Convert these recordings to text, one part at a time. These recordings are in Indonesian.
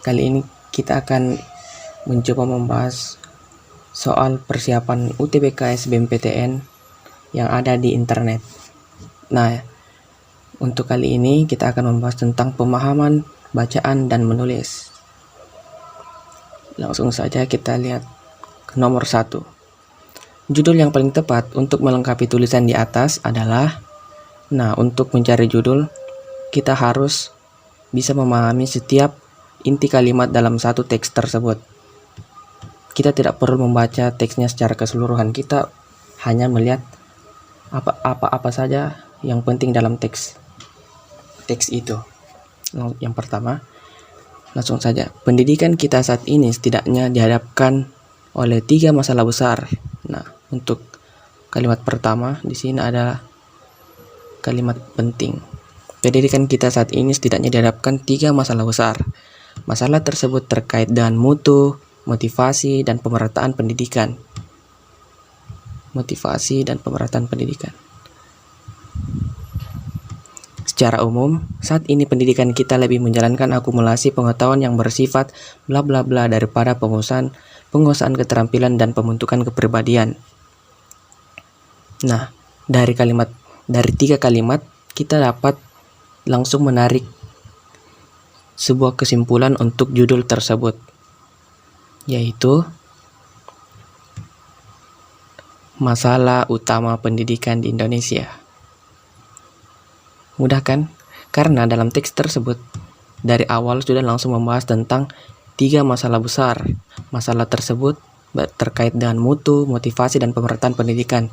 Kali ini kita akan mencoba membahas soal persiapan UTBK SBMPTN yang ada di internet. Nah, untuk kali ini kita akan membahas tentang pemahaman bacaan dan menulis. Langsung saja kita lihat ke nomor 1. Judul yang paling tepat untuk melengkapi tulisan di atas adalah, untuk mencari judul, kita harus bisa memahami setiap inti kalimat dalam satu teks tersebut. Kita tidak perlu membaca teksnya secara keseluruhan, kita hanya melihat apa saja yang penting dalam teks itu. Yang pertama, langsung saja. Pendidikan kita saat ini setidaknya dihadapkan oleh 3 masalah besar. Untuk kalimat pertama di sini ada kalimat penting. Pendidikan kita saat ini setidaknya dihadapkan 3 masalah besar. Masalah tersebut terkait dengan mutu, motivasi, dan pemerataan pendidikan. Motivasi dan pemerataan pendidikan. Secara umum, saat ini pendidikan kita lebih menjalankan akumulasi pengetahuan yang bersifat bla bla bla daripada penguasaan keterampilan dan pembentukan kepribadian. Dari 3 kalimat kita dapat langsung menarik sebuah kesimpulan untuk judul tersebut, yaitu masalah utama pendidikan di Indonesia. Mudah kan? Karena dalam teks tersebut dari awal sudah langsung membahas tentang 3 masalah besar. Masalah tersebut terkait dengan mutu, motivasi, dan pemerataan pendidikan.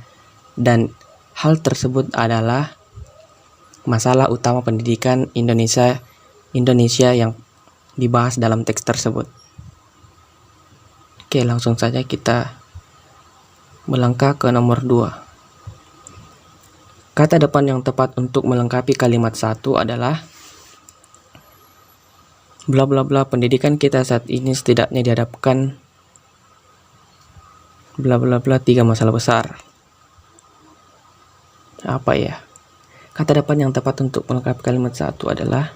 Dan hal tersebut adalah masalah utama pendidikan Indonesia yang dibahas dalam teks tersebut. Oke, langsung saja kita melangkah ke nomor 2. Kata depan yang tepat untuk melengkapi kalimat 1 adalah bla bla bla. Pendidikan kita saat ini setidaknya dihadapkan bla bla bla 3 masalah besar. Apa ya? Kata depan yang tepat untuk melengkapi kalimat 1 adalah,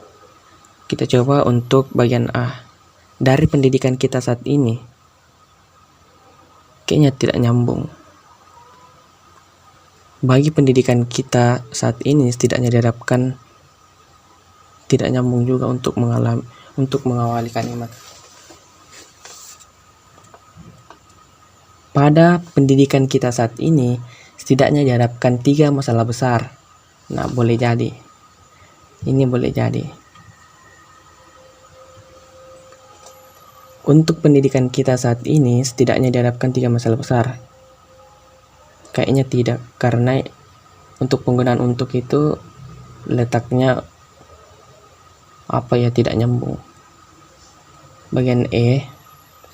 kita coba untuk bagian A. Dari pendidikan kita saat ini, kayaknya tidak nyambung. Bagi pendidikan kita saat ini setidaknya diharapkan tidak nyambung juga untuk mengawali kalimat. Pada pendidikan kita saat ini setidaknya diharapkan 3 masalah besar. Boleh jadi. Ini boleh jadi. Untuk pendidikan kita saat ini setidaknya diharapkan 3 masalah besar. Kayaknya tidak, karena untuk penggunaan untuk itu letaknya tidak nyambung. Bagian E,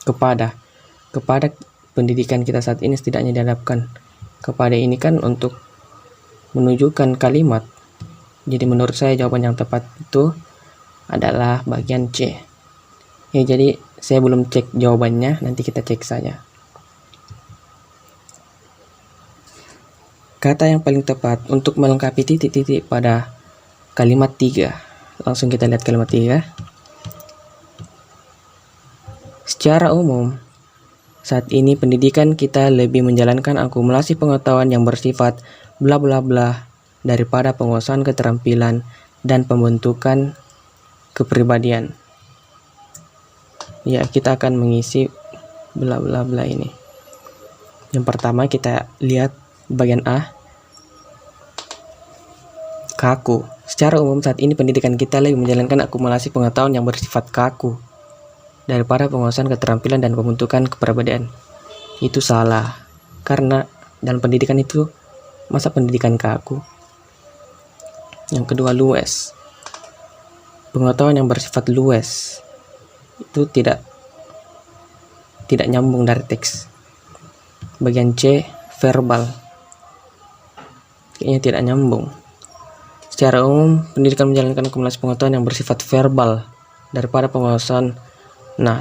kepada pendidikan kita saat ini setidaknya diharapkan. Kepada ini kan untuk menunjukkan kalimat. Jadi menurut saya jawaban yang tepat itu adalah bagian C. Jadi saya belum cek jawabannya, nanti kita cek saja. Kata yang paling tepat untuk melengkapi titik-titik pada kalimat 3. Langsung kita lihat kalimat 3. Secara umum, saat ini pendidikan kita lebih menjalankan akumulasi pengetahuan yang bersifat bla bla bla daripada penguasaan keterampilan dan pembentukan kepribadian. Ya, kita akan mengisi bla bla bla ini. Yang pertama kita lihat bagian A. Kaku. Secara umum saat ini pendidikan kita lebih menjalankan akumulasi pengetahuan yang bersifat kaku daripada penguasaan keterampilan dan pembentukan kepribadian. Itu salah. Karena dalam pendidikan itu masa pendidikan kaku. Yang kedua, luas. Pengetahuan yang bersifat luas itu tidak nyambung dari teks. Bagian C, verbal. Kayaknya tidak nyambung. Secara umum, pendidikan menjalankan akumulasi pengetahuan yang bersifat verbal daripada penguasaan.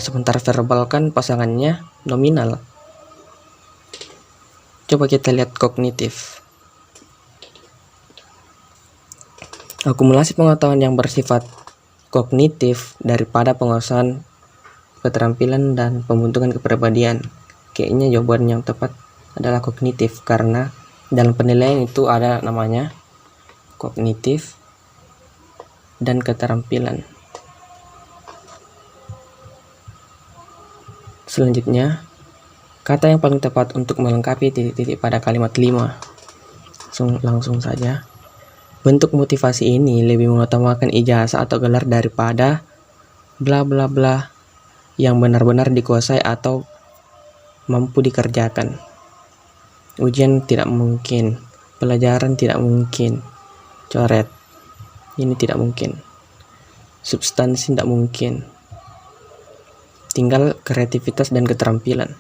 Sementara verbal kan pasangannya nominal. Coba kita lihat kognitif. Akumulasi pengetahuan yang bersifat kognitif daripada penguasaan keterampilan, dan pembentukan kepribadian. Kayaknya jawaban yang tepat adalah kognitif, karena dalam penilaian itu ada namanya kognitif dan keterampilan. Selanjutnya, kata yang paling tepat untuk melengkapi titik-titik pada kalimat 5. Langsung saja. Bentuk motivasi ini lebih mengutamakan ijazah atau gelar daripada bla bla bla yang benar-benar dikuasai atau mampu dikerjakan. Ujian tidak mungkin, pelajaran tidak mungkin, coret, ini tidak mungkin, substansi tidak mungkin, tinggal kreativitas dan keterampilan.